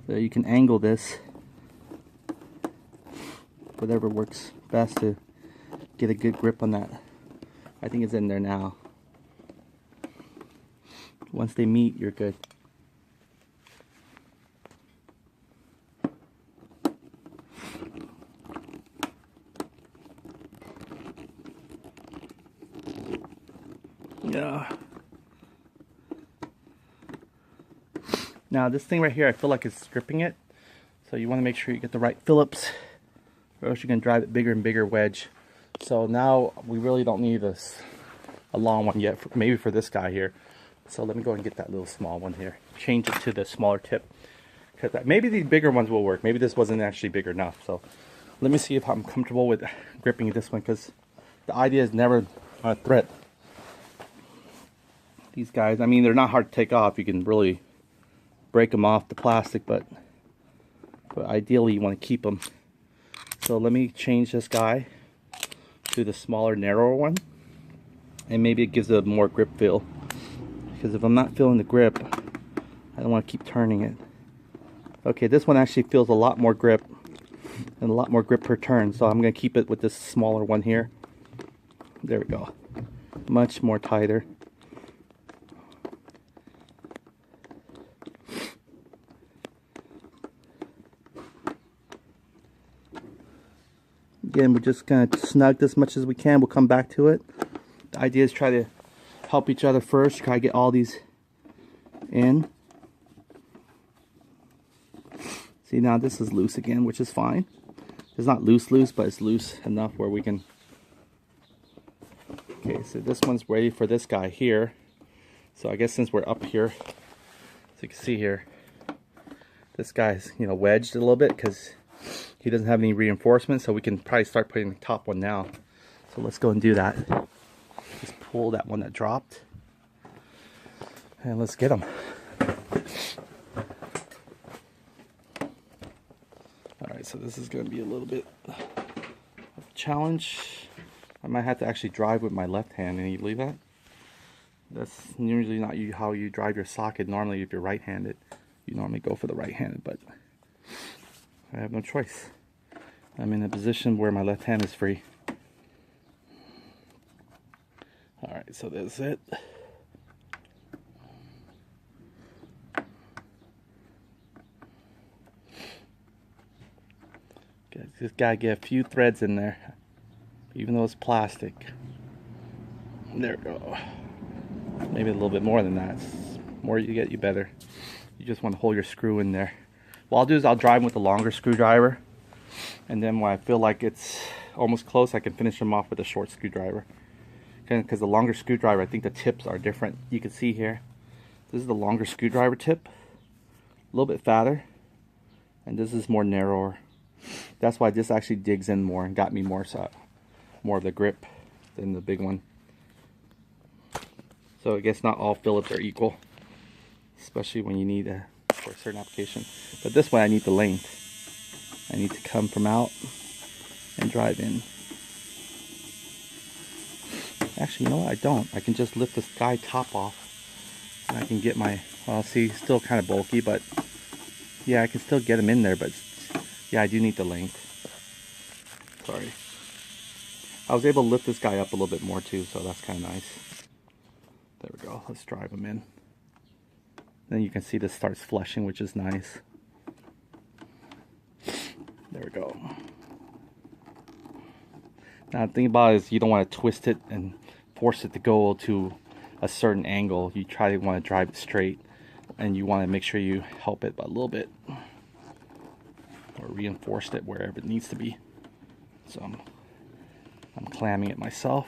So you can angle this, whatever works best to get a good grip on that. I think it's in there now. Once they meet, you're good. Yeah. Now this thing right here, I feel like it's stripping it. So you want to make sure you get the right Phillips, or else you're going to drive it bigger and bigger wedge. So now we really don't need a long one yet, maybe for this guy here. So let me go and get that little small one here. Change it to the smaller tip. Because maybe these bigger ones will work. Maybe this wasn't actually big enough. So let me see if I'm comfortable with gripping this one, because the idea is never a threat. These guys, I mean, they're not hard to take off. You can really break them off the plastic, but ideally you want to keep them. So let me change this guy to the smaller, narrower one, and maybe it gives a more grip feel. Because if I'm not feeling the grip, I don't want to keep turning it. Okay, this one actually feels a lot more grip, and a lot more grip per turn, so I'm going to keep it with this smaller one here. There we go. Much more tighter. Again, we're just going to snug this as much as we can. We'll come back to it. The idea is try to help each other first. Try to get all these in. See, now this is loose again, which is fine. It's not loose, but it's loose enough where we can... Okay, so this one's ready for this guy here. So I guess since we're up here, so you can see here, this guy's, you know, wedged a little bit because he doesn't have any reinforcement, so we can probably start putting the top one now. So let's go and do that. Just pull that one that dropped, and let's get them. Alright, so this is going to be a little bit of a challenge. I might have to actually drive with my left hand. Can you believe that? That's usually not how you drive your socket. Normally, if you're right-handed, you normally go for the right-handed, but I have no choice. I'm in a position where my left hand is free. Alright, so that's it. Just gotta get a few threads in there, even though it's plastic. There we go. Maybe a little bit more than that. The more you get, you better. You just want to hold your screw in there. What I'll do is I'll drive with a longer screwdriver, and then when I feel like it's almost close, I can finish them off with a short screwdriver. Because the longer screwdriver, I think the tips are different. You can see here, this is the longer screwdriver tip, a little bit fatter, and this is more narrower. That's why this actually digs in more and got me more of the grip than the big one. So I guess not all Phillips are equal, especially when you need for a certain application. But this one I need the length. I need to come from out and drive in. Actually, you know what? I don't. I can just lift this guy top off, and I can get my, well, see, still kind of bulky, but yeah, I can still get him in there, but yeah, I do need the length. Sorry. I was able to lift this guy up a little bit more too, so that's kind of nice. There we go. Let's drive him in. Then you can see this starts flushing, which is nice. There we go. Now the thing about it is you don't want to twist it and force it to go to a certain angle. You want to drive it straight, and you want to make sure you help it a little bit, or reinforce it wherever it needs to be. So I'm clamming it myself.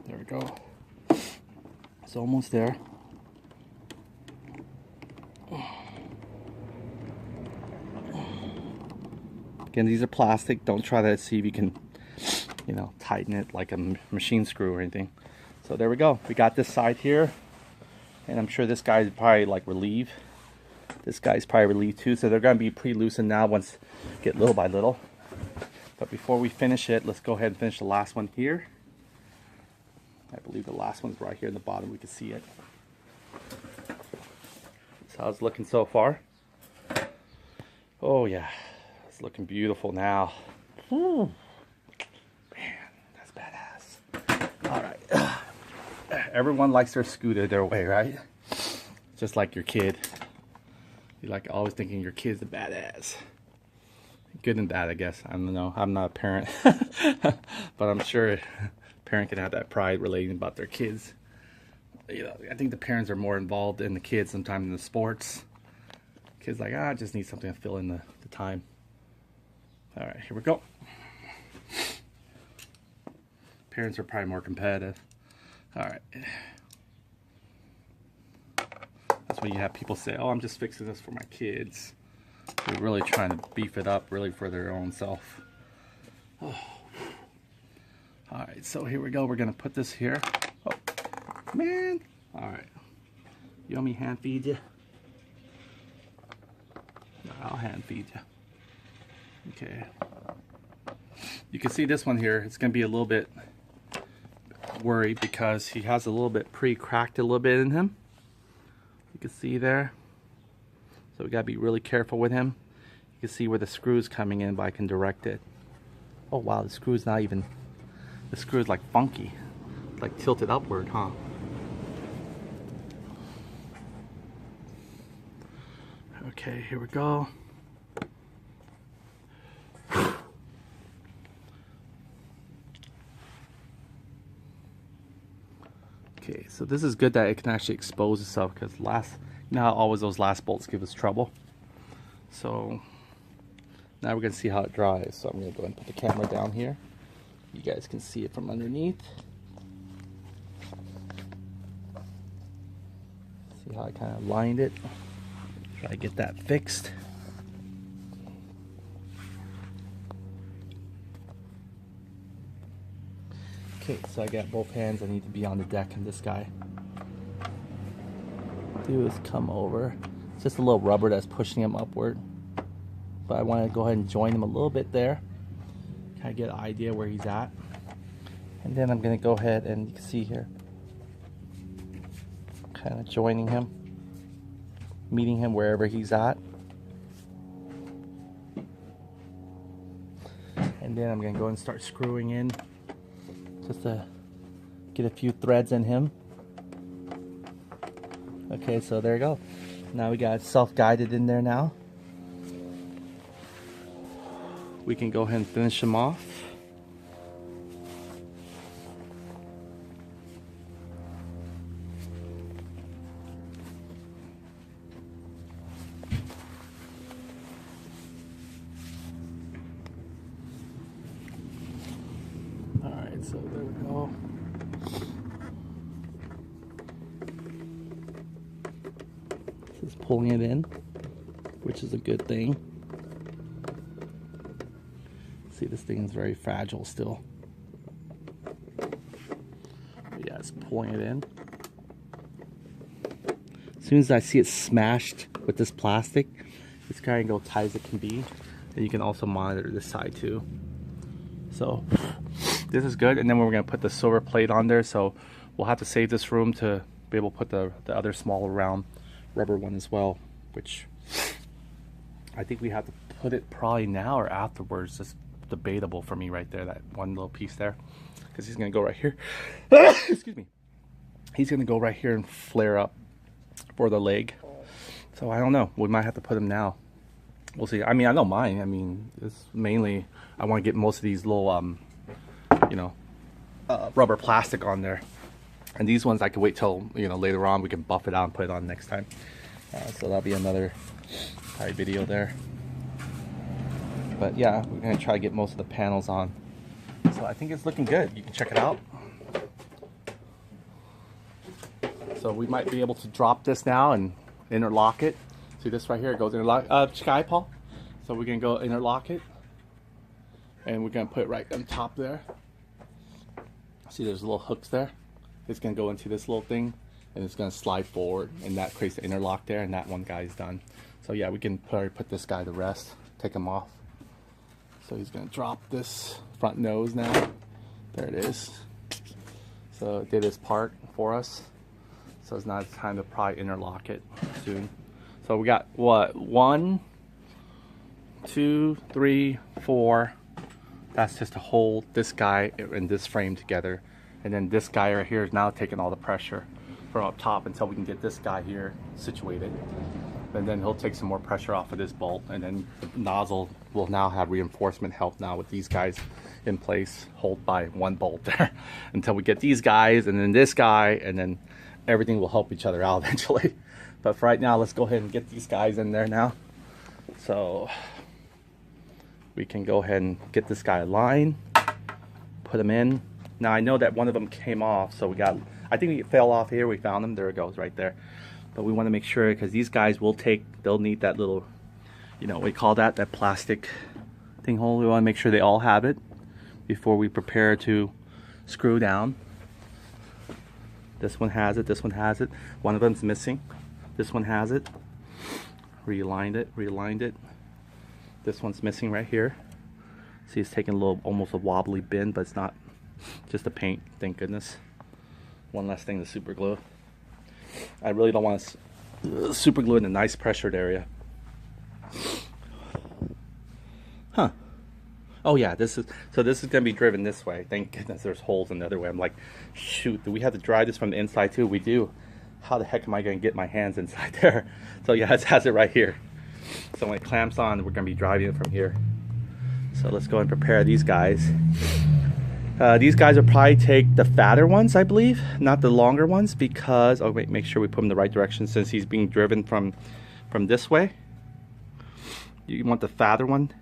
There we go. It's almost there. Again, these are plastic. Don't try to see if you can, you know, tighten it like a machine screw or anything. So there we go. We got this side here, and I'm sure this guy is probably like relieved This guy's probably relieved too, so they're going to be pre-loosened now once get little by little. But before we finish it, let's go ahead and finish the last one here. I believe the last one's right here in the bottom. We can see it. That's how it's looking so far. Oh yeah, it's looking beautiful now. Whew. Man, that's badass. All right. Everyone likes their scooter their way, right? Just like your kid. You like always thinking your kid's a badass. Good and bad, I guess. I don't know. I'm not a parent. But I'm sure a parent can have that pride relating about their kids. You know, I think the parents are more involved in the kids sometimes in the sports. Kids like, I just need something to fill in the time. All right, here we go. Parents are probably more competitive. All right. That's when you have people say, oh, I'm just fixing this for my kids. They're really trying to beef it up really for their own self. Oh. All right, so here we go. We're going to put this here. Oh, man. All right. You want me to hand feed you? No, I'll hand feed you. Okay. You can see this one here. It's going to be a little bit worried because he has a little bit pre-cracked a little bit in him. You can see there. So we got to be really careful with him. You can see where the screw's coming in, but I can direct it. Oh wow, the screw's not even, the screw's like funky. Like tilted upward, huh? Okay, here we go. Okay, so this is good that it can actually expose itself because you know how always those last bolts give us trouble. So now we're going to see how it dries. So I'm going to go ahead and put the camera down here. You guys can see it from underneath. See how I kind of lined it. Try to get that fixed. Okay, so I got both hands. I need to be on the deck and this guy. Do is come over. It's just a little rubber that's pushing him upward. But I want to go ahead and join him a little bit there. Kind of get an idea where he's at. And then I'm going to go ahead and you can see here. Kind of joining him. Meeting him wherever he's at. And then I'm going to go and start screwing in. Just to get a few threads in him. Okay, so there you go. Now we got self-guided in there now. We can go ahead and finish him off. Alright, so there we go. This is pulling it in, which is a good thing. See, this thing is very fragile still. But yeah, it's pulling it in. As soon as I see it smashed with this plastic, it's kind of go tight as it can be. And you can also monitor this side too. So this is good. And then we're going to put the silver plate on there. So we'll have to save this room to be able to put the other smaller round rubber one as well. Which I think we have to put it probably now or afterwards. It's debatable for me right there, that one little piece there. Because he's going to go right here. Excuse me. He's going to go right here and flare up for the leg. So I don't know. We might have to put him now. We'll see. I mean, I don't mind. I mean, it's mainly I want to get most of these little, you know, rubber plastic on there. And these ones I can wait till, you know, later on we can buff it out and put it on next time. So that'll be another video there. But yeah, we're going to try to get most of the panels on. So I think it's looking good. You can check it out. So we might be able to drop this now and interlock it. See this right here, it goes interlock. Sky Paul. So we're going to go interlock it. And we're going to put it right on top there. See there's little hooks there. It's going to go into this little thing. and it's gonna slide forward, and that creates the interlock there, and that one guy is done. So yeah, we can probably put this guy to rest, take him off. So he's gonna drop this front nose now. There it is. So it did its part for us. So it's now time to probably interlock it soon. So we got what? 1, 2, 3, 4. That's just to hold this guy and this frame together. And then this guy right here is now taking all the pressure from up top until we can get this guy here situated. And then he'll take some more pressure off of this bolt, and then the nozzle will now have reinforcement help now with these guys in place, hold by one bolt there until we get these guys and then this guy, and then everything will help each other out eventually. But for right now, let's go ahead and get these guys in there now. So we can go ahead and get this guy aligned, put him in. Now I know that one of them came off, so we got, I think he fell off here. We found him. There it goes right there. But we want to make sure, because these guys will take, they'll need that little, you know, we call that plastic thing hole. We want to make sure they all have it before we prepare to screw down. This one has it, this one has it. One of them's missing. This one has it. Realigned it. This one's missing right here. See, it's taking a little, almost a wobbly bend, but it's not, just a paint, thank goodness. One last thing to super glue. I really don't want to super glue in a nice pressured area. Huh. Oh yeah, this is going to be driven this way. Thank goodness there's holes in the other way. I'm like, shoot, do we have to drive this from the inside too? We do. How the heck am I going to get my hands inside there? So yeah, it has it right here. So when it clamps on, we're going to be driving it from here. So let's go and prepare these guys. These guys will probably take the fatter ones, I believe, not the longer ones, because, oh wait, make sure we put him in the right direction since he's being driven from this way. You want the fatter one,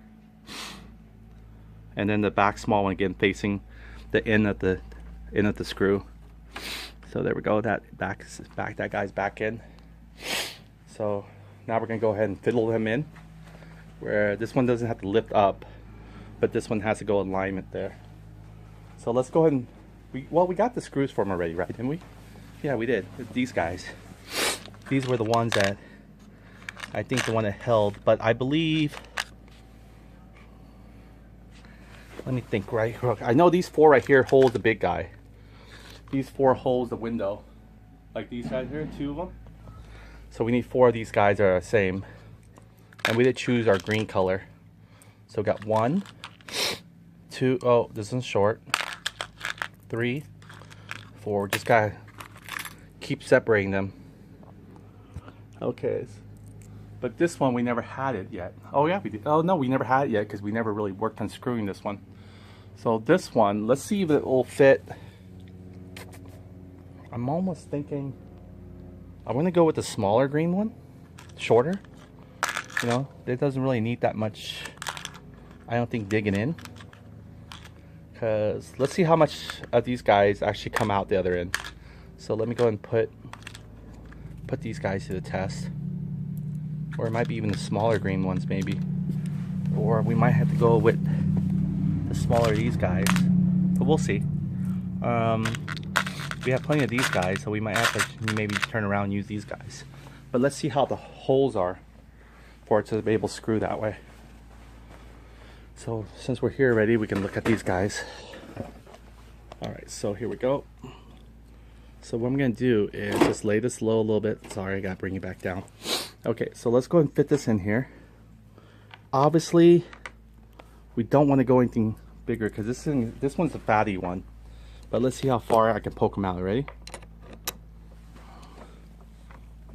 and then the back small one again facing the end of the screw. So there we go. That guy's back in. So now we're gonna go ahead and fiddle him in, where this one doesn't have to lift up, but this one has to go in alignment there. So let's go ahead and, we got the screws for them already, right? Didn't we? Yeah, we did. These guys. These were the ones that, I think the one that held, but I believe, let me think right. I know these 4 right here hold the big guy. These 4 holds the window. Like these guys here, 2 of them. So we need 4 of these guys that are the same. And we did choose our green color. So we got 1, 2, oh, this one's short. 3, 4, just gotta keep separating them. Okay, but this one we never had it yet. Oh yeah, we did. Oh no, we never had it yet because we never really worked on screwing this one. So this one, let's see if it will fit. I'm almost thinking I'm gonna go with the smaller green one, shorter. You know, it doesn't really need that much, I don't think, digging in. Because let's see how much of these guys actually come out the other end. So let me go and put these guys to the test. Or it might be even the smaller green ones maybe. Or we might have to go with the smaller of these guys. But we'll see. We have plenty of these guys, so we might have to maybe turn around and use these guys. But let's see how the holes are for it to be able to screw that way. So since we're here already, we can look at these guys. Alright, so here we go. So what I'm going to do is just lay this low a little bit. Sorry, I got to bring it back down. Okay, so let's go and fit this in here. Obviously, we don't want to go anything bigger because this one's a fatty one. But let's see how far I can poke him out. Ready?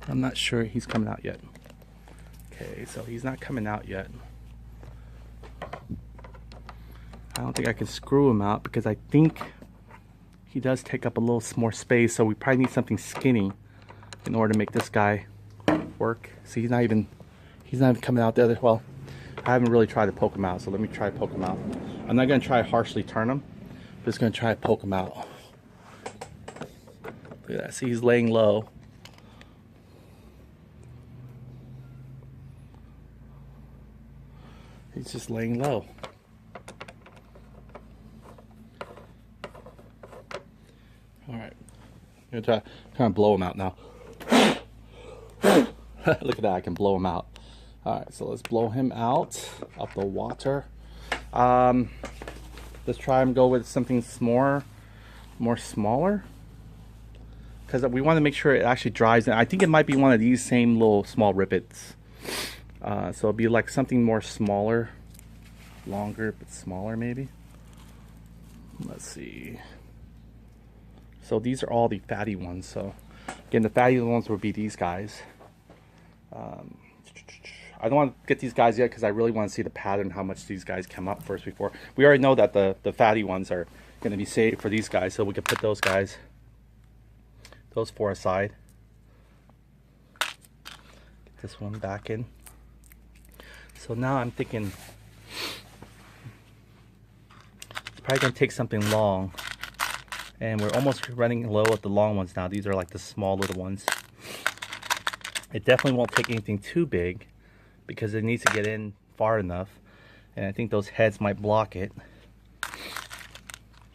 I'm not sure he's coming out yet. Okay, so he's not coming out yet. I don't think I can screw him out because I think he does take up a little more space, so we probably need something skinny in order to make this guy work. See, he's not even coming out the other. Well, I haven't really tried to poke him out, so let me try to poke him out. I'm not going to try to harshly turn him. I'm just going to try to poke him out. Look at that. See, he's laying low. He's just laying low. Alright. I'm gonna try and blow them out now. Look at that, I can blow him out. Alright, so let's blow him out of the water. Let's try and go with something more smaller, because we want to make sure it actually dries. And I think it might be one of these same little small rivets. So it'll be like something more smaller, longer but smaller maybe. Let's see. So these are all the fatty ones. So again, the fatty ones would be these guys. I don't want to get these guys yet because I really want to see the pattern, how much these guys come up first before. We already know that the fatty ones are going to be saved for these guys, so we can put those guys, those 4 aside. Get this one back in. So now I'm thinking it's probably going to take something long, and we're almost running low at the long ones now. These are like the small little ones. It definitely won't take anything too big because it needs to get in far enough, and I think those heads might block it.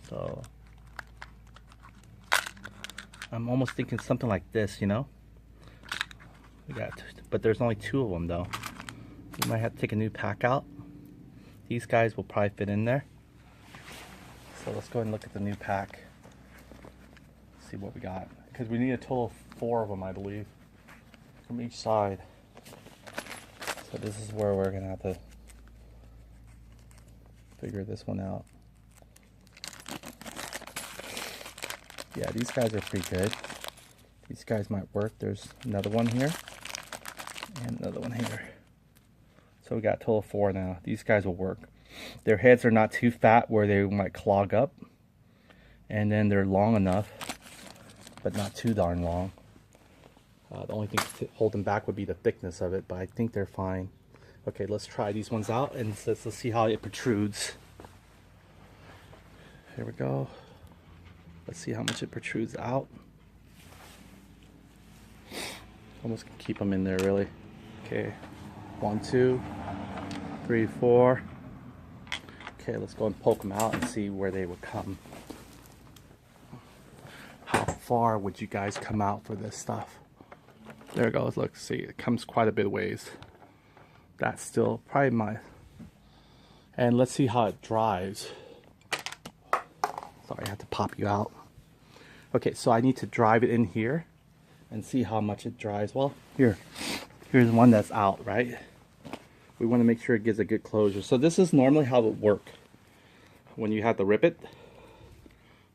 So I'm almost thinking something like this, you know. But there's only 2 of them though. We might have to take a new pack out. These guys will probably fit in there. So let's go ahead and look at the new pack. See what we got, because we need a total of 4 of them, I believe, from each side. So this is where we're gonna have to figure this one out. Yeah, these guys are pretty good. These guys might work. There's another one here and another one here. So we got a total of 4 now. These guys will work. Their heads are not too fat where they might clog up, and then they're long enough but not too darn long. The only thing to hold them back would be the thickness of it, but I think they're fine. Okay, let's try these ones out and let's see how it protrudes. Here we go. Let's see how much it protrudes out. Almost can keep them in there really. Okay, 1, 2, 3, 4. Okay, let's go and poke them out and see where they would come. How far would you guys come out for this stuff? There it goes. Look, see, it comes quite a bit of ways. That's still probably my... And let's see how it dries. Sorry, I had to pop you out. Okay, so I need to drive it in here and see how much it dries. Well, here's one that's out, right? We want to make sure it gives a good closure. So this is normally how it would work. When you have the rivet,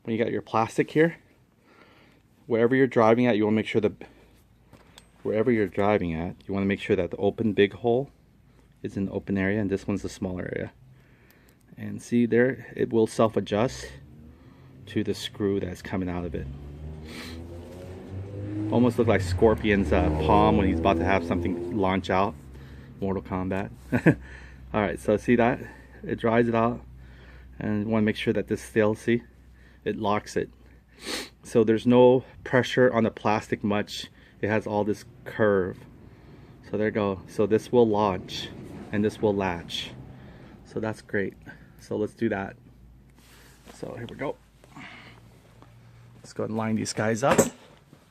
when you got your plastic here, wherever you're driving at, you want to make sure that wherever you're driving at, you want to make sure that the open big hole is in the open area, and this one's the smaller area. And see there, it will self-adjust to the screw that's coming out of it. Almost look like Scorpion's palm when he's about to have something launch out. Mortal Kombat. Alright, so see that? It dries it out. And you want to make sure that this still, see? It locks it. So there's no pressure on the plastic much. It has all this curve. So there you go. So this will launch and this will latch. So that's great. So let's do that. So here we go. Let's go and line these guys up.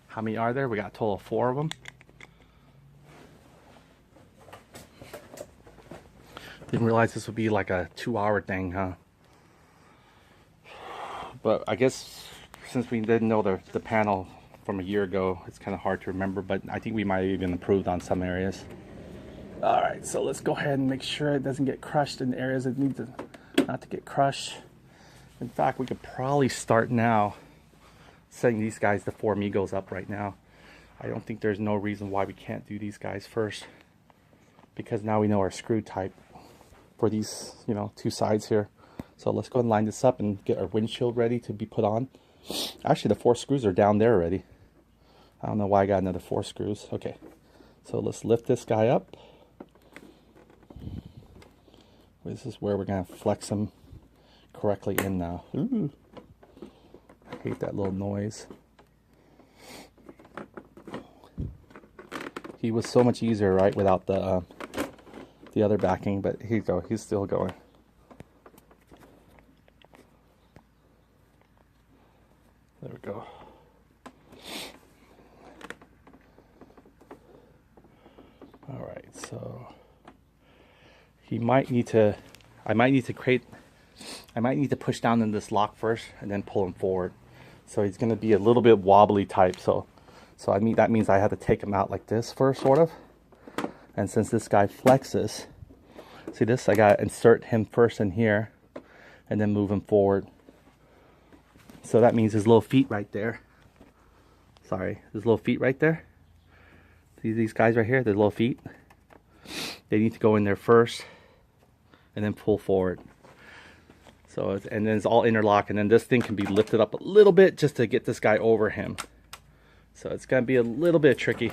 How many are there? We got a total of 4 of them. Didn't realize this would be like a 2-hour thing, huh? But I guess since we didn't know the panel from a year ago, it's kind of hard to remember, but I think we might have even improved on some areas. Alright, so let's go ahead and make sure it doesn't get crushed in the areas that need to not to get crushed. In fact, we could probably start now setting these guys, the 4 Migos, up right now. I don't think there's no reason why we can't do these guys first, because now we know our screw type for these, you know, 2 sides here. So let's go and line this up and get our windshield ready to be put on. Actually, the 4 screws are down there already. I don't know why I got another 4 screws. Okay, so let's lift this guy up. This is where we're going to flex him correctly in now. Ooh. I hate that little noise. He was so much easier, right, without the other backing, but here you go. He's still going. There we go. All right, so I might need to push down in this lock first and then pull him forward. So he's going to be a little bit wobbly type. So that means I have to take him out like this first, sort of. And since this guy flexes, see this? I got to insert him first in here and then move him forward. So that means his little feet right there. Sorry, his little feet right there. See these guys right here, their little feet? They need to go in there first and then pull forward. So and then it's all interlock, and then this thing can be lifted up a little bit just to get this guy over him. So it's gonna be a little bit tricky,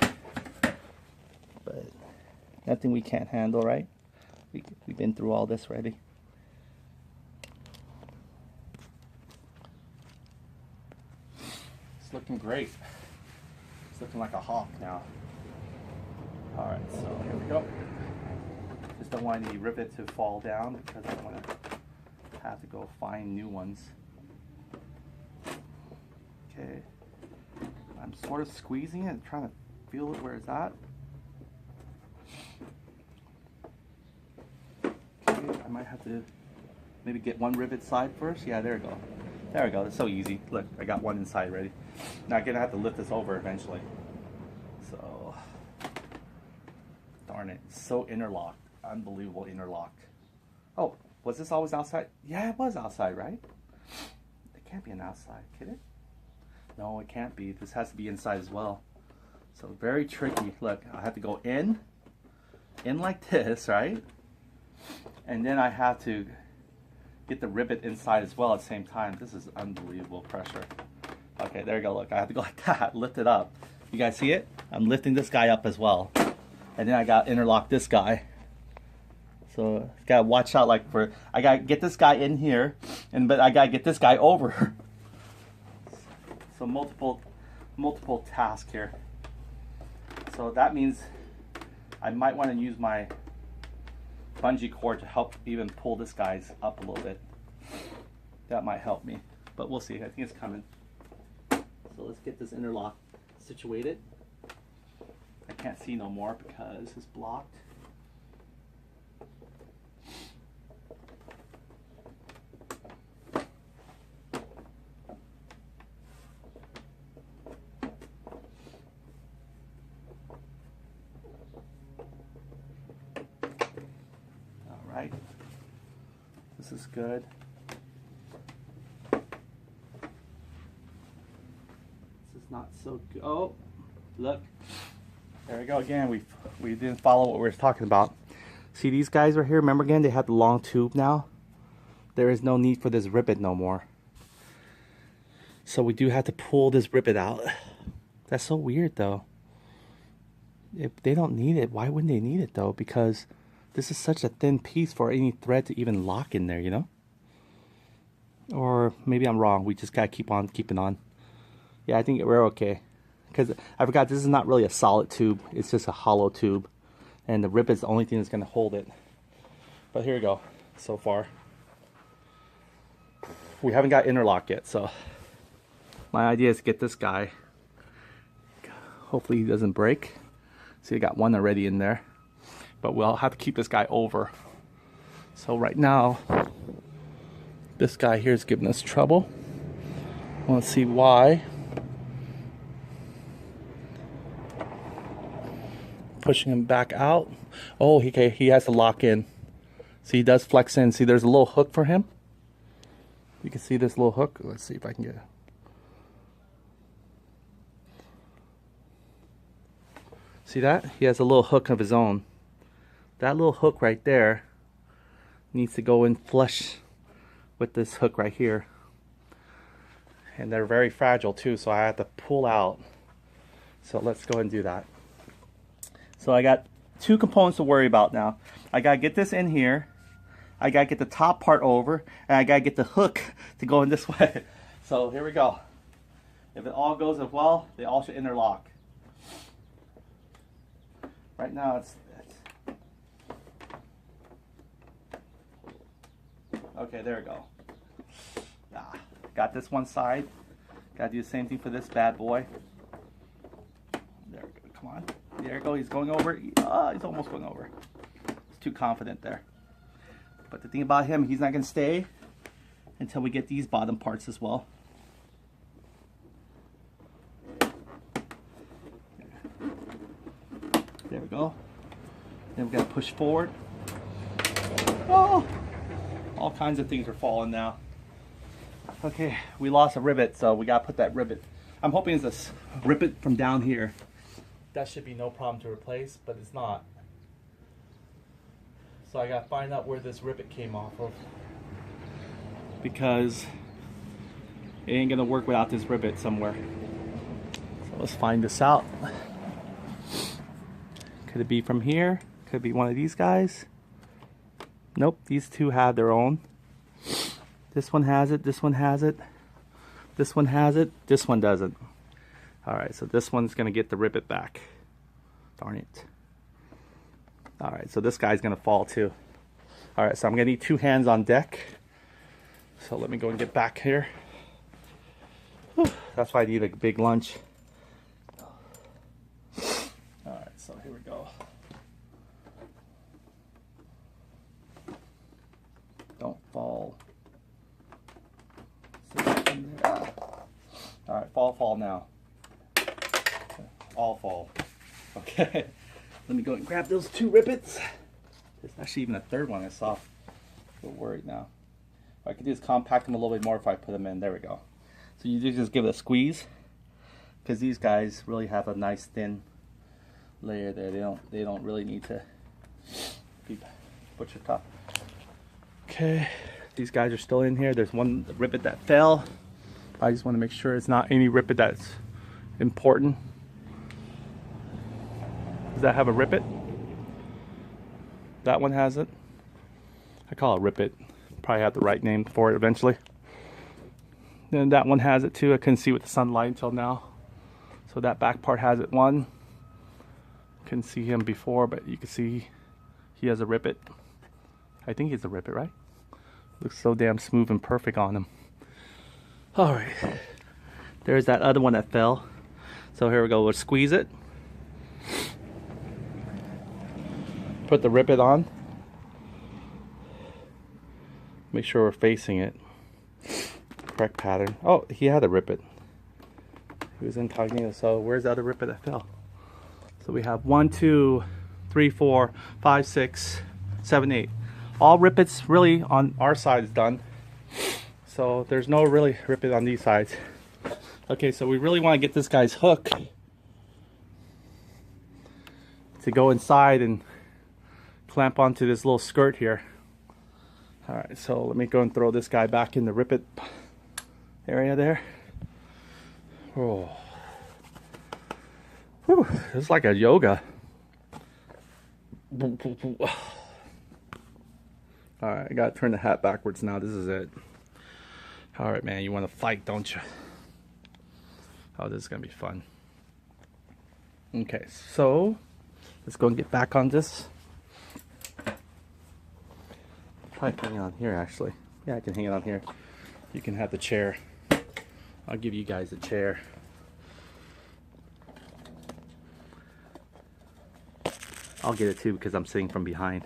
but nothing we can't handle, right? We've been through all this already. It's looking great. It's looking like a hawk now. All right, so here we go. Just don't want any rivet to fall down because I don't want to have to go find new ones. Okay, I'm sort of squeezing it, trying to feel it where it's at. Okay, I might have to maybe get one rivet side first. Yeah, there we go. There we go. It's so easy. Look, I got one inside ready. Now I'm gonna have to lift this over eventually. So, darn it, it's so interlocked. Unbelievable interlock. Oh, was this always outside? Yeah, it was outside, right? It can't be an outside, can it? No, it can't be. This has to be inside as well. So very tricky. Look, I have to go in like this, right? And then I have to get the rivet inside as well at the same time. This is unbelievable pressure. Okay, there you go. Look, I have to go like that, lift it up. You guys see it? I'm lifting this guy up as well. And then I got to interlock this guy. So gotta watch out, like I gotta get this guy in here, but I gotta get this guy over. So multiple tasks here. So that means I might want to use my bungee cord to help even pull this guy up a little bit. That might help me, but we'll see. I think it's coming. So let's get this interlock situated. I can't see no more because it's blocked. Right. This is good. This is not so good. Oh, look. There we go again. We didn't follow what we were talking about. See these guys right here? Remember again, they have the long tube now. There is no need for this rivet no more. So we do have to pull this rivet out. That's so weird though. If they don't need it, why wouldn't they need it though? Because this is such a thin piece for any thread to even lock in there, you know? Or maybe I'm wrong. We just gotta keep on keeping on. Yeah, I think we're okay. Because I forgot this is not really a solid tube. It's just a hollow tube. And the rivet's the only thing that's gonna hold it. But here we go, so far. We haven't got interlock yet, so my idea is to get this guy. Hopefully he doesn't break. See, I got one already in there. But we'll have to keep this guy over. So right now, this guy here is giving us trouble. Let's see why. Pushing him back out. Oh, he has to lock in. See, he does flex in. See, there's a little hook for him. You can see this little hook. Let's see if I can get it. See that? He has a little hook of his own. That little hook right there needs to go in flush with this hook right here. And they're very fragile too, so I have to pull out. So let's go ahead and do that. So I got two components to worry about now. I gotta get this in here. I gotta get the top part over, and I gotta get the hook to go in this way. So here we go. If it all goes as well, they all should interlock. Right now it's okay, there we go. Got this one side. Gotta do the same thing for this bad boy. There we go, come on. There you go, he's going over. Oh, he's almost going over. He's too confident there. But the thing about him, he's not going to stay until we get these bottom parts as well. There we go. Then we got to push forward. Oh, all kinds of things are falling now. Okay, we lost a rivet, so we got to put that rivet. I'm hoping it's this rivet from down here. That should be no problem to replace, but it's not. So I got to find out where this rivet came off of, because it ain't gonna work without this rivet somewhere. So let's find this out. Could it be from here? Could it be one of these guys? Nope, these two have their own. This one has it, this one has it, this one has it, this one doesn't. Alright, so this one's gonna get the rivet back. Darn it. Alright, so this guy's gonna fall too. Alright, so I'm gonna need 2 hands on deck. So let me go and get back here. Whew, that's why I need a big lunch. Alright, so here we go. Don't fall. Alright, fall now. All fall. Okay. Let me go and grab those 2 rivets. There's actually even a third one I saw. I'm a little worried now. What I could do is compact them a little bit more if I put them in. There we go. So you just give it a squeeze, because these guys really have a nice thin layer there. They don't really need to be butcher tough. Okay, these guys are still in here. There's one rivet that fell. I just want to make sure it's not any rivet that's important. Does that have a rivet? That one has it. I call it rivet. Probably have the right name for it eventually. Then that one has it too. I couldn't see with the sunlight until now. So that back part has it one. Couldn't see him before, but you can see he has a rivet. I think he's a rivet, right? Looks so damn smooth and perfect on him. Alright. There's that other one that fell. So here we go. We'll squeeze it. Put the rivet on. Make sure we're facing it. Correct pattern. Oh, he had a rivet. He was incognito. So where's the other rivet that fell? So we have 1, 2, 3, 4, 5, 6, 7, 8. All rivets really on our side is done. So there's no really rivet on these sides. Okay, so we really want to get this guy's hook to go inside and clamp onto this little skirt here. Alright, so let me go and throw this guy back in the rivet area there. Oh. Whew, it's like a yoga. Alright, I gotta turn the hat backwards now. This is it. Alright, man, you want to fight, don't you? Oh, this is gonna be fun. Okay, so let's go and get back on this. Probably hang it on here, actually. Yeah, I can hang it on here. You can have the chair. I'll give you guys a chair. I'll get it too because I'm sitting from behind.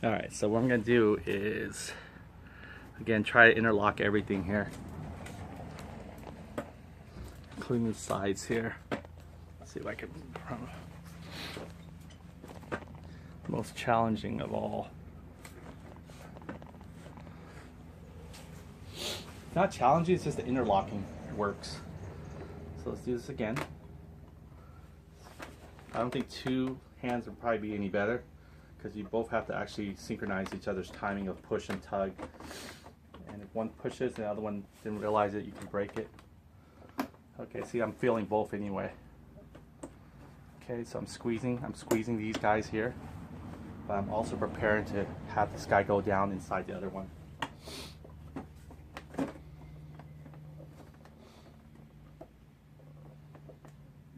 Alright, so what I'm going to do is, again, try to interlock everything here. Including the sides here. Let's see if I can... Most challenging of all. It's not challenging, it's just the interlocking works. So let's do this again. I don't think 2 hands would probably be any better, because you both have to actually synchronize each other's timing of push and tug. And if one pushes and the other one didn't realize it, you can break it. Okay, see, I'm feeling both anyway. Okay, so I'm squeezing these guys here. But I'm also preparing to have this guy go down inside the other one.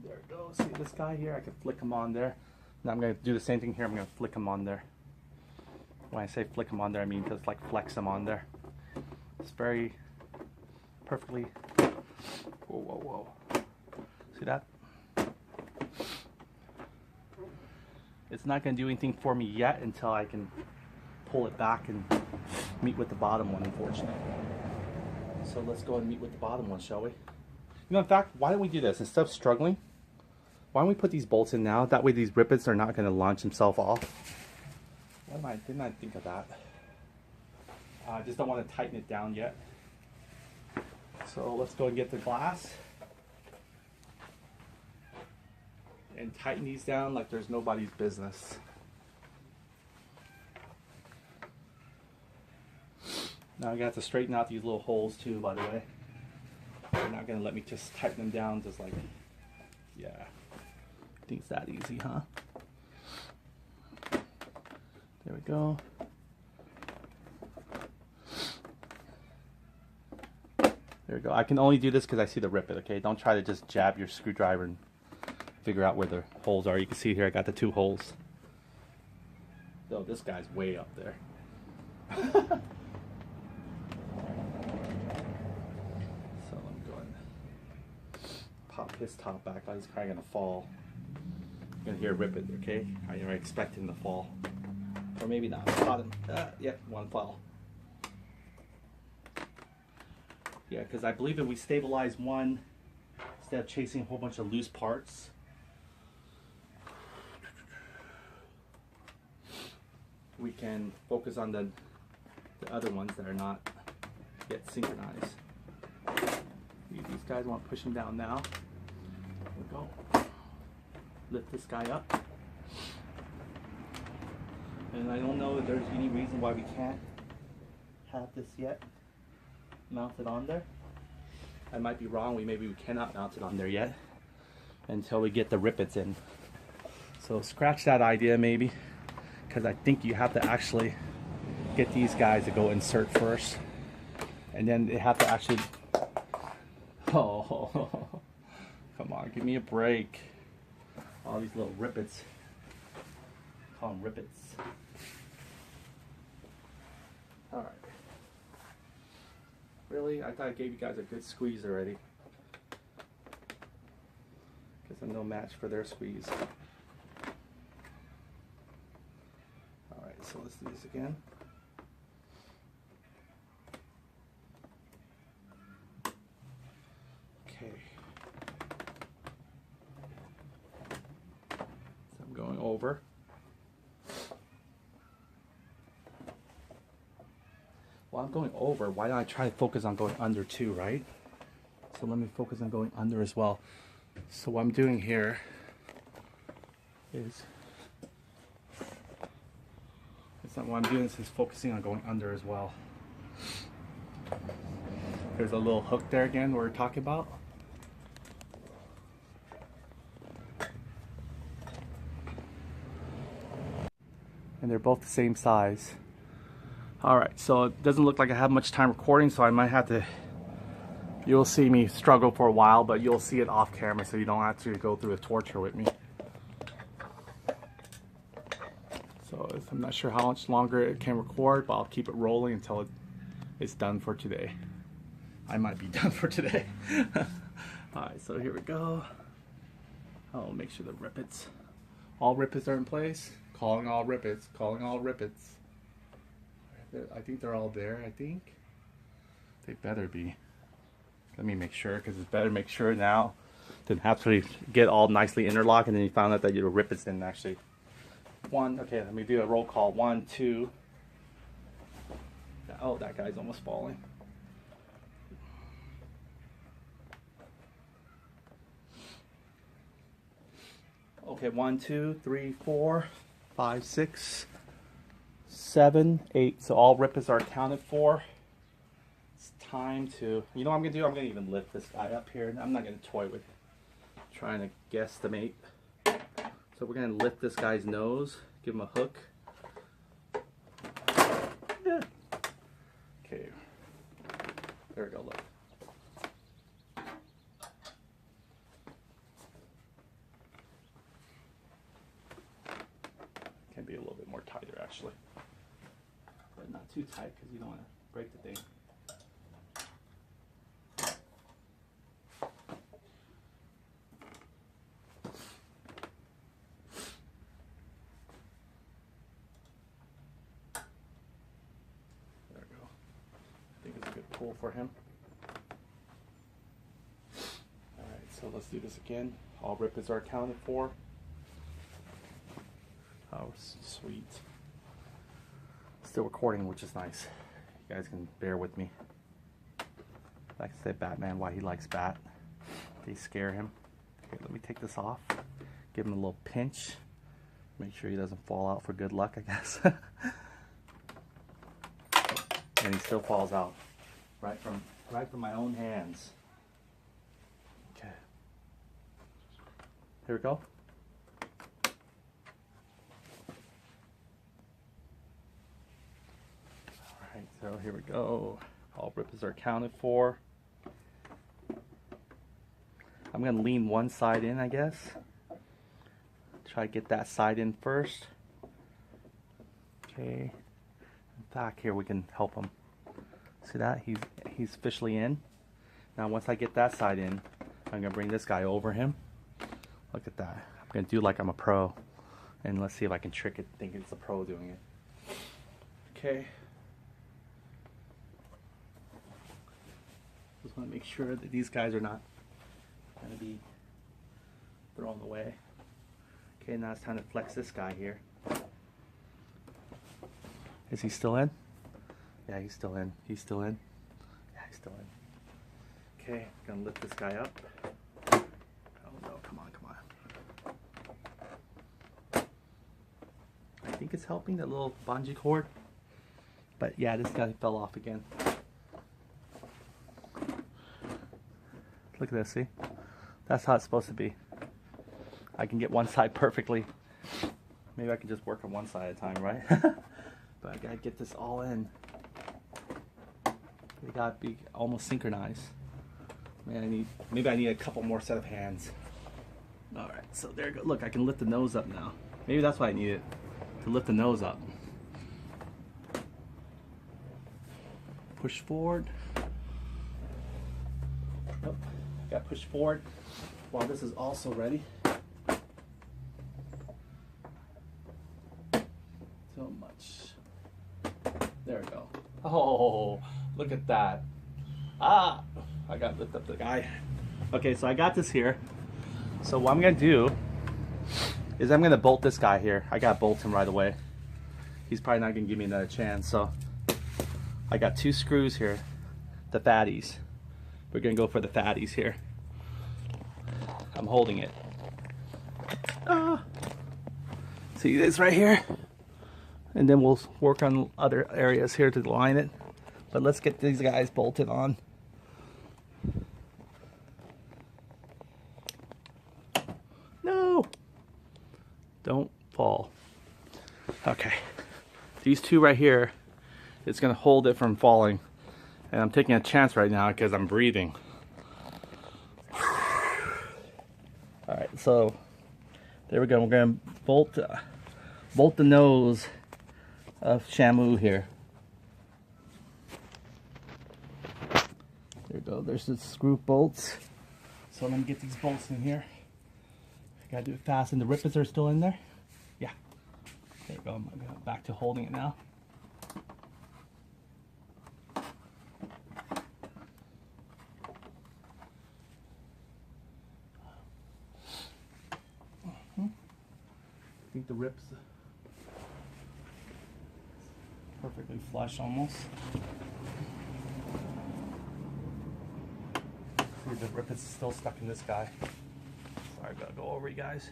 There it goes. See this guy here? I can flick him on there. Now I'm going to do the same thing here. I'm going to flick him on there. When I say flick him on there, I mean just like flex him on there. It's very perfectly. Whoa, whoa, whoa. See that? It's not going to do anything for me yet until I can pull it back and meet with the bottom one, unfortunately. So let's go and meet with the bottom one, shall we? You know, in fact, why don't we do this? Instead of struggling, why don't we put these bolts in now? That way these rivets are not going to launch themselves off. Didn't I think of that? I just don't want to tighten it down yet. So let's go and get the glass and tighten these down like there's nobody's business. Now I got to straighten out these little holes too, by the way. They're not gonna let me just tighten them down just like, yeah. I think it's that easy, huh? There we go. There we go. I can only do this because I see the ripet, okay? Don't try to just jab your screwdriver and figure out where the holes are. You can see here I got the 2 holes. Oh, this guy's way up there. So let me go and pop his top back. He's probably gonna fall. You're gonna hear a ripet, okay? You're expecting him to fall. Or maybe not. Caught him. Yep, one fall. Yeah, because I believe if we stabilize one instead of chasing a whole bunch of loose parts, we can focus on the other ones that are not yet synchronized. These guys want to push them down now. There we go. Lift this guy up. And I don't know if there's any reason why we can't have this yet mounted on there. I might be wrong. Maybe we cannot mount it on there yet until we get the ripets in. So scratch that idea maybe, because I think you have to actually get these guys to go insert first, and then they have to actually. Oh, come on, give me a break. All these little ripets. Call them ripets. All right. Really? I thought I gave you guys a good squeeze already. Guess I'm no match for their squeeze. Alright, so let's do this again. Okay. So I'm going over. While I'm going over, why don't I try to focus on going under too, right? So let me focus on going under as well. So what I'm doing here is, it's not what I'm doing, is focusing on going under as well. There's a little hook there again we're talking about. And they're both the same size. Alright, so it doesn't look like I have much time recording, so I might have to, you'll see me struggle for a while, but you'll see it off camera so you don't have to go through the torture with me. So I'm not sure how much longer it can record, but I'll keep it rolling until it's done for today. I might be done for today. Alright, so here we go. I'll make sure the ripets, all ripets are in place. Calling all ripets, calling all ripets. I think they're all there, I think. They better be. Let me make sure, because it's better to make sure now than have to get all nicely interlocked and then you found out that your ripets didn't actually. Okay, let me do a roll call. 1, 2. Oh, that guy's almost falling. Okay, 1, 2, 3, 4, 5, 6, 7, 8. So all ripets are accounted for. It's time to, you know what I'm gonna do? I'm gonna even lift this guy up here. I'm not gonna toy with trying to guesstimate. So we're gonna lift this guy's nose, give him a hook. Yeah. Okay. There we go, look. Can be a little bit more tighter actually. But not too tight because you don't want to break the thing. tool for him. Alright, so let's do this again. All rippets are accounted for. Oh, sweet. Still recording, which is nice. You guys can bear with me. Like I said, Batman, why he likes bat. They scare him. Okay, let me take this off. Give him a little pinch. Make sure he doesn't fall out for good luck, I guess. And he still falls out. Right from my own hands. Okay. Here we go. Alright, so here we go. All rippets are accounted for. I'm going to lean one side in, I guess. Try to get that side in first. Okay. Back here we can help him. See that? He's officially in. Now once I get that side in, I'm going to bring this guy over him. Look at that. I'm going to do like I'm a pro. And let's see if I can trick it thinking it's a pro doing it. Okay. Just want to make sure that these guys are not going to be thrown away. Okay, now it's time to flex this guy here. Is he still in? Yeah, he's still in. He's still in. Yeah, he's still in. Okay, gonna lift this guy up. Oh no, come on, come on. I think it's helping, that little bungee cord. But yeah, this guy fell off again. Look at this, see? That's how it's supposed to be. I can get one side perfectly. Maybe I can just work on one side at a time, right? But I gotta get this all in. They gotta be almost synchronized. Man, maybe I need a couple more set of hands. All right, so there you go. Look, I can lift the nose up now. Maybe that's why I need it, to lift the nose up. Push forward. Oh, got to push forward while this is also ready. So much. There we go. Oh, look at that. Ah, I got to lift up the guy. Okay, so I got this here. So what I'm going to do is I'm going to bolt this guy here. I got to bolt him right away. He's probably not going to give me another chance. So I got 2 screws here, the fatties. We're going to go for the fatties here. I'm holding it. Ah. See this right here? And then we'll work on other areas here to line it. But let's get these guys bolted on. No! Don't fall. Okay. These 2 right here, it's going to hold it from falling. And I'm taking a chance right now because I'm breathing. Alright, so there we go. We're going to bolt the nose of Shamu here. There we go. There's the screw bolts. So let me get these bolts in here. I gotta do it fast. And the rippets are still in there? Yeah. There we go. I'm back to holding it now. I think the rips perfectly flush almost. See, the rippets is still stuck in this guy. Sorry, I gotta go over you guys.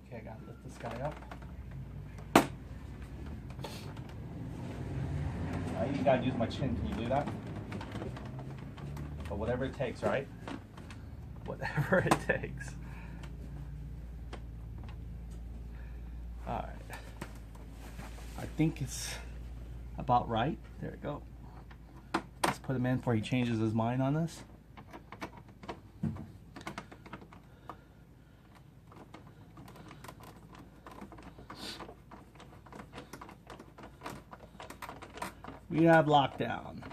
Okay, I gotta lift this guy up. You gotta use my chin. Can you do that? But whatever it takes, right? Whatever it takes. Alright. I think it's about right. There we go. Let's put him in before he changes his mind on this. We have lockdown.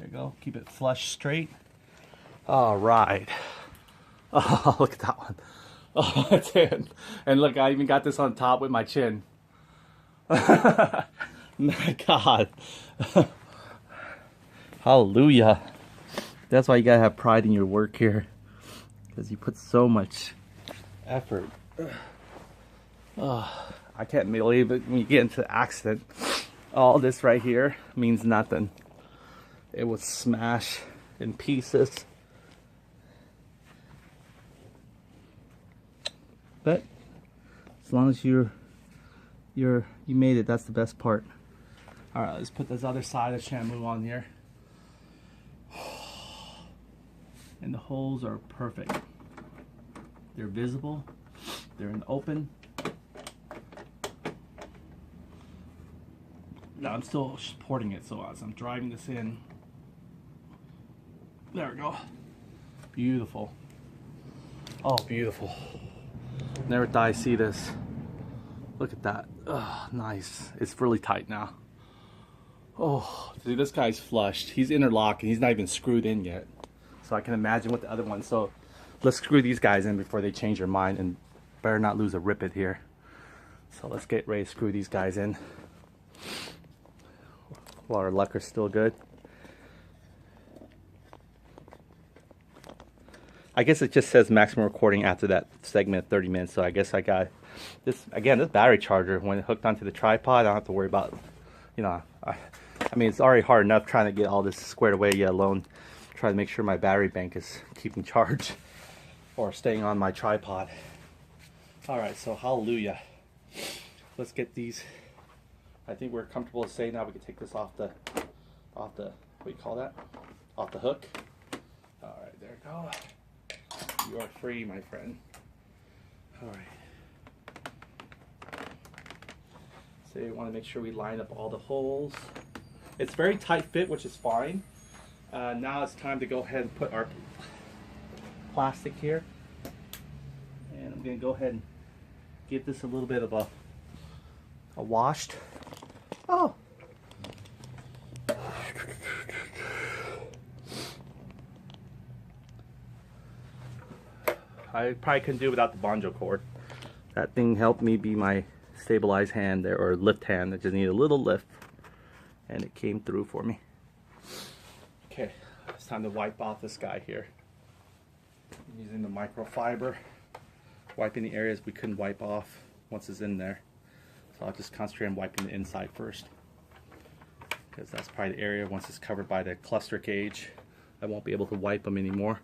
you go. Keep it flush straight. All right. Oh, look at that one. Oh, that's it. And look, I even got this on top with my chin. My God. Hallelujah. That's why you gotta have pride in your work here, because you put so much effort. Oh, I can't believe it when you get into the accident. All this right here means nothing. It was smashed in pieces. But as long as you made it, that's the best part. All right, let's put this other side of Shamu on here. And the holes are perfect. They're visible. They're in the open. Now I'm still supporting it, so as I'm driving this in, there we go. Beautiful. Oh, beautiful. Never thought I'd see this. Look at that. Oh, nice. It's really tight now. Oh, see, this guy's flushed. He's interlocked and he's not even screwed in yet. So I can imagine what the other one. So let's screw these guys in before they change their mind, and better not lose a rippet here. So let's get ready to screw these guys in while our luck is still good. I guess it just says maximum recording after that segment of 30 minutes. So I guess I got this, again, this battery charger, when hooked onto the tripod, I don't have to worry about, you know, I mean, it's already hard enough trying to get all this squared away, yet alone try to make sure my battery bank is keeping charge or staying on my tripod. All right, so hallelujah. Let's get these. I think we're comfortable to say now we can take this off the, what do you call that? Off the hook. All right, there we go. You are free, my friend. All right. So you want to make sure we line up all the holes. It's very tight fit, which is fine. Now it's time to go ahead and put our plastic here. And I'm going to go ahead and give this a little bit of a washed. Oh! I probably couldn't do it without the banjo cord. That thing helped me be my stabilized hand there, or lift hand. That just needed a little lift, and it came through for me. Okay, it's time to wipe off this guy here. I'm using the microfiber, wiping the areas we couldn't wipe off once it's in there. So I'll just concentrate on wiping the inside first, because that's probably the area, once it's covered by the cluster cage, I won't be able to wipe them anymore.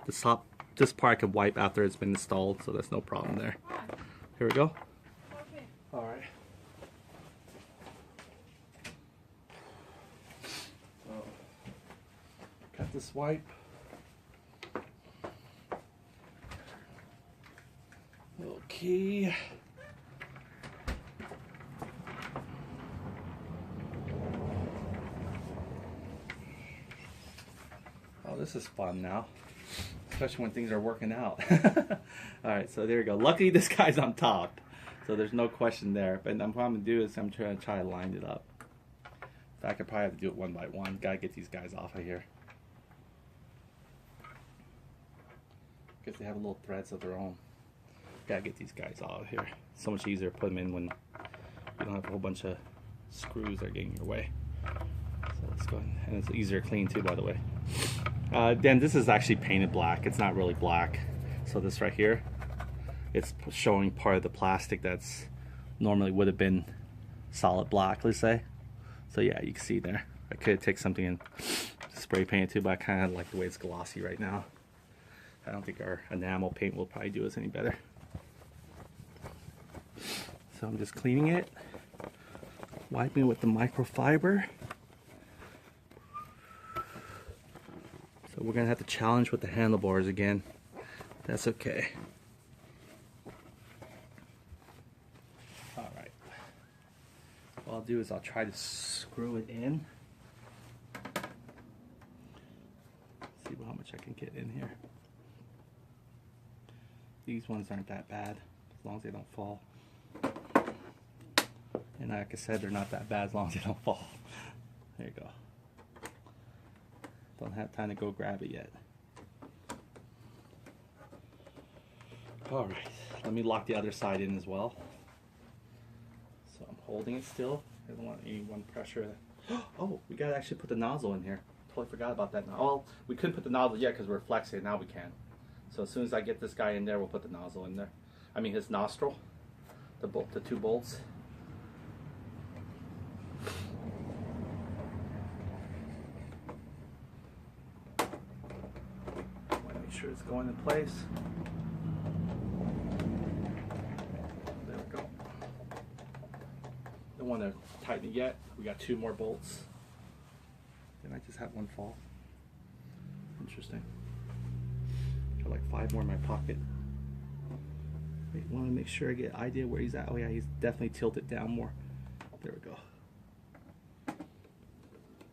This part I can wipe after it's been installed, so that's no problem there. Here we go. All right. So, got this wipe. Okay. Oh, this is fun now. Especially when things are working out. Alright, so there we go. Luckily this guy's on top, so there's no question there. But what I'm going to do is I'm trying to line it up. In fact, I probably have to do it one by one. Gotta get these guys off of here, because they have little threads of their own. Gotta get these guys out of here. So much easier to put them in when you don't have a whole bunch of screws that are getting in your way. So let's go ahead. And it's easier to clean too, by the way. Then this is actually painted black. It's not really black. So this right here, it's showing part of the plastic that's normally would have been solid black, let's say. So yeah, you can see there. I could take something and spray paint it too, but I kind of like the way it's glossy right now. I don't think our enamel paint will probably do us any better. So I'm just cleaning it, wiping it with the microfiber. So we're gonna have to challenge with the handlebars again. That's okay. All right. What I'll do is I'll try to screw it in. See how much I can get in here. These ones aren't that bad, as long as they don't fall. And like I said, they're not that bad as long as they don't fall. There you go. Don't have time to go grab it yet. Alright, let me lock the other side in as well. So I'm holding it still. I don't want any one pressure. Oh, we gotta actually put the nozzle in here. Totally forgot about that. Well, we couldn't put the nozzle yet because we're flexing it. Now we can. So as soon as I get this guy in there, we'll put the nozzle in there. I mean his nostril. The 2 bolts. Want to make sure it's going in place. There we go. Don't want to tighten it yet. We got 2 more bolts. Didn't I just have one fall? Interesting. Got like 5 more in my pocket. Wait, want to make sure I get an idea where he's at. Oh yeah, he's definitely tilted down more. There we go.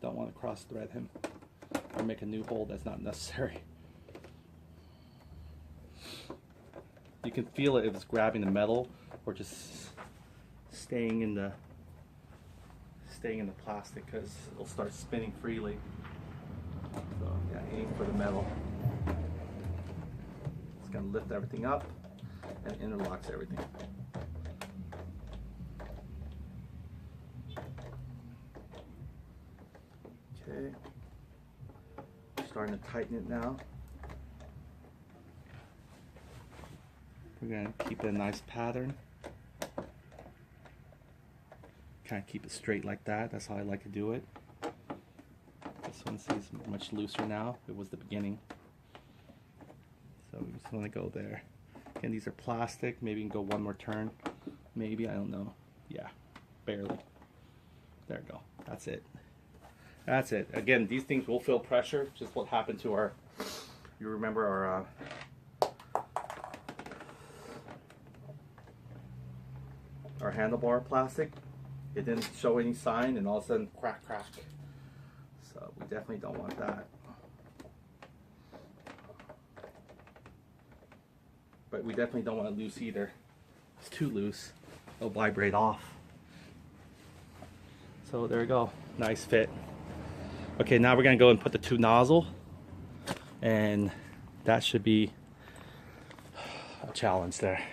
Don't want to cross thread him or make a new hole that's not necessary. You can feel it if it's grabbing the metal or just staying in the plastic, because it'll start spinning freely. So yeah, aim for the metal. It's gonna lift everything up and interlocks everything. Okay, starting to tighten it now. We're gonna keep it a nice pattern. Kind of keep it straight like that. That's how I like to do it. This one seems much looser now. It was the beginning. So we just want to go there. Again, these are plastic. Maybe you can go one more turn. Maybe, I don't know. Yeah, barely. There we go. That's it. That's it. Again, these things will feel pressure. Just what happened to our, you remember our handlebar plastic? It didn't show any sign, and all of a sudden, crack, crack. So we definitely don't want that. But we definitely don't want it loose either. It's too loose. It'll vibrate off. So there we go. Nice fit. Okay, now we're gonna go and put the 2 nozzle, and that should be a challenge there.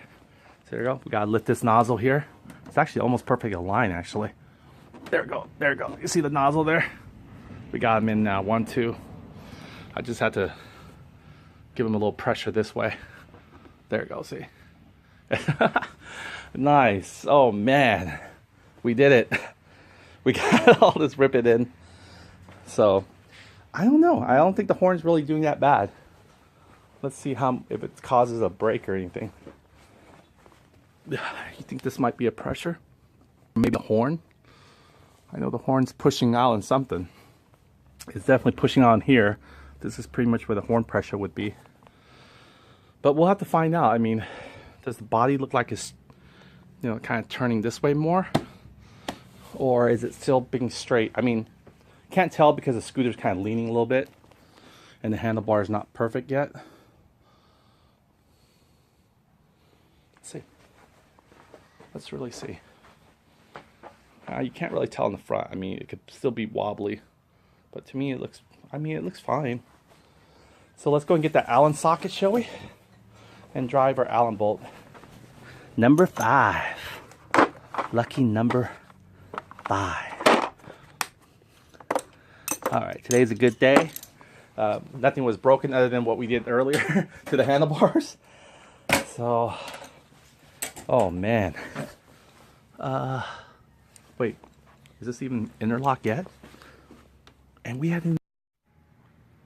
So there we go. We gotta lift this nozzle here. It's actually almost perfect align, actually. There we go. There we go. You see the nozzle there? We got him in now. 1, 2. I just had to give him a little pressure this way. There we go. See? Nice. Oh man, we did it. We got all this ripping in. So I don't know. I don't think the horn's really doing that bad. Let's see if it causes a break or anything. You think this might be a pressure? Maybe a horn? I know the horn's pushing out on something. It's definitely pushing on here. This is pretty much where the horn pressure would be. But we'll have to find out. I mean, does the body look like it's, you know, kind of turning this way more? Or is it still being straight? I mean, can't tell because the scooter's kind of leaning a little bit and the handlebar is not perfect yet. Let's see. Let's really see. You can't really tell in the front. I mean, it could still be wobbly, but to me it looks, I mean, it looks fine. So let's go and get that Allen socket, shall we? And drive our Allen bolt. Number 5. Lucky number 5. All right, today's a good day. Nothing was broken other than what we did earlier to the handlebars. So, oh man. Wait, is this even interlock yet? And we haven't.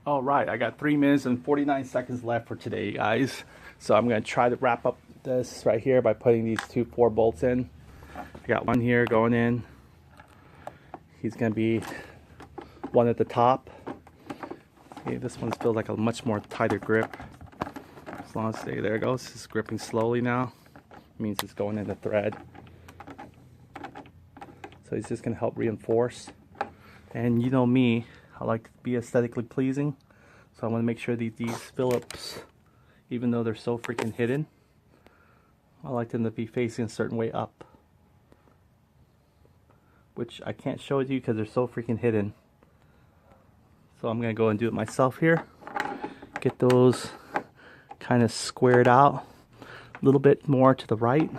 All right, I got 3 minutes and 49 seconds left for today, guys. So I'm gonna try to wrap up this right here by putting these 2 4 bolts in. I got one here going in. He's gonna be one at the top. Okay, this one feels like a much more tighter grip. As long as there it goes. It's gripping slowly now. It means it's going in the thread. So he's just gonna help reinforce. And you know me, I like to be aesthetically pleasing. So I want to make sure that these Phillips, even though they're so freaking hidden, I like them to be facing a certain way up. Which I can't show it to you because they're so freaking hidden. So I'm gonna go and do it myself here. Get those kind of squared out a little bit more to the right.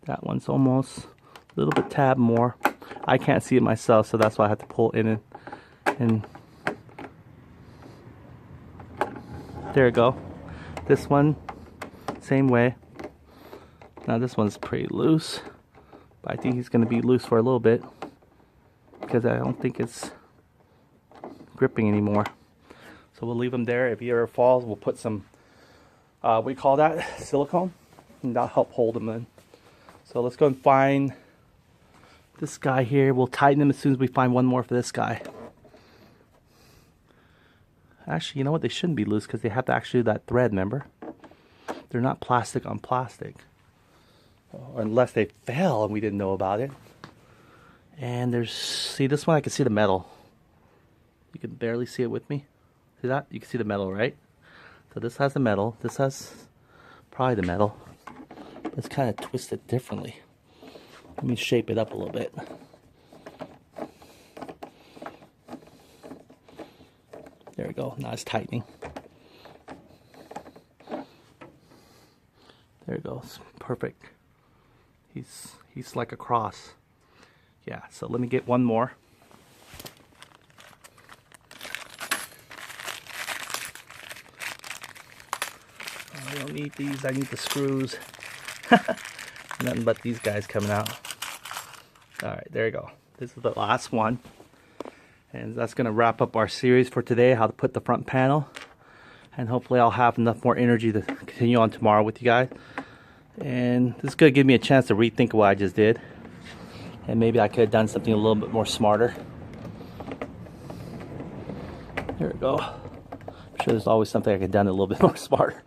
That one's almost a little bit tab more. I can't see it myself, so that's why I have to pull in and there we go. This one, same way. Now this one's pretty loose, but I think he's going to be loose for a little bit because I don't think it's gripping anymore. So we'll leave him there. If he ever falls, we'll put some, we call that silicone, and that'll help hold him in. So let's go and find this guy here. We'll tighten him as soon as we find one more for this guy. Actually, you know what? They shouldn't be loose because they have to actually do that thread, remember? They're not plastic on plastic. Unless they fell and we didn't know about it. And there's, see this one? I can see the metal. You can barely see it with me. See that? You can see the metal, right? So this has the metal. This has probably the metal. Let's kind of twist it differently. Let me shape it up a little bit. There we go. Now it's tightening. There it goes. Perfect. He's like a cross. Yeah, so let me get one more. I don't need these. I need the screws. Nothing but these guys coming out. Alright, there you go. This is the last one. And that's going to wrap up our series for today, how to put the front panel. And hopefully I'll have enough more energy to continue on tomorrow with you guys. And this is going to give me a chance to rethink what I just did. And maybe I could have done something a little bit more smarter. There we go. I'm sure there's always something I could have done a little bit more smarter.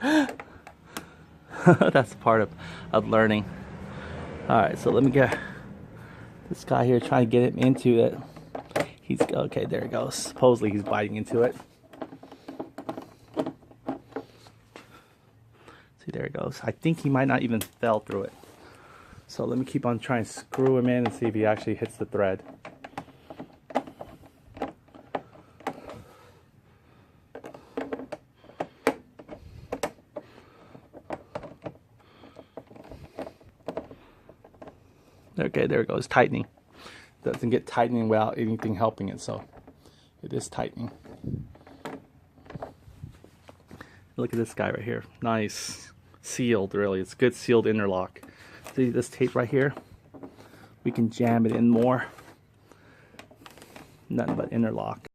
That's part of learning. Alright, so let me get this guy here, trying to get him into it. He's okay, there he goes. Supposedly he's biting into it. See, there he goes. I think he might not even fell through it. So let me keep on trying to screw him in and see if he actually hits the thread. Okay, there it goes, tightening. Doesn't get tightening without anything helping it, so it is tightening. Look at this guy right here. Nice. Sealed, really. It's good sealed interlock. See this tape right here? We can jam it in more. Nothing but interlock.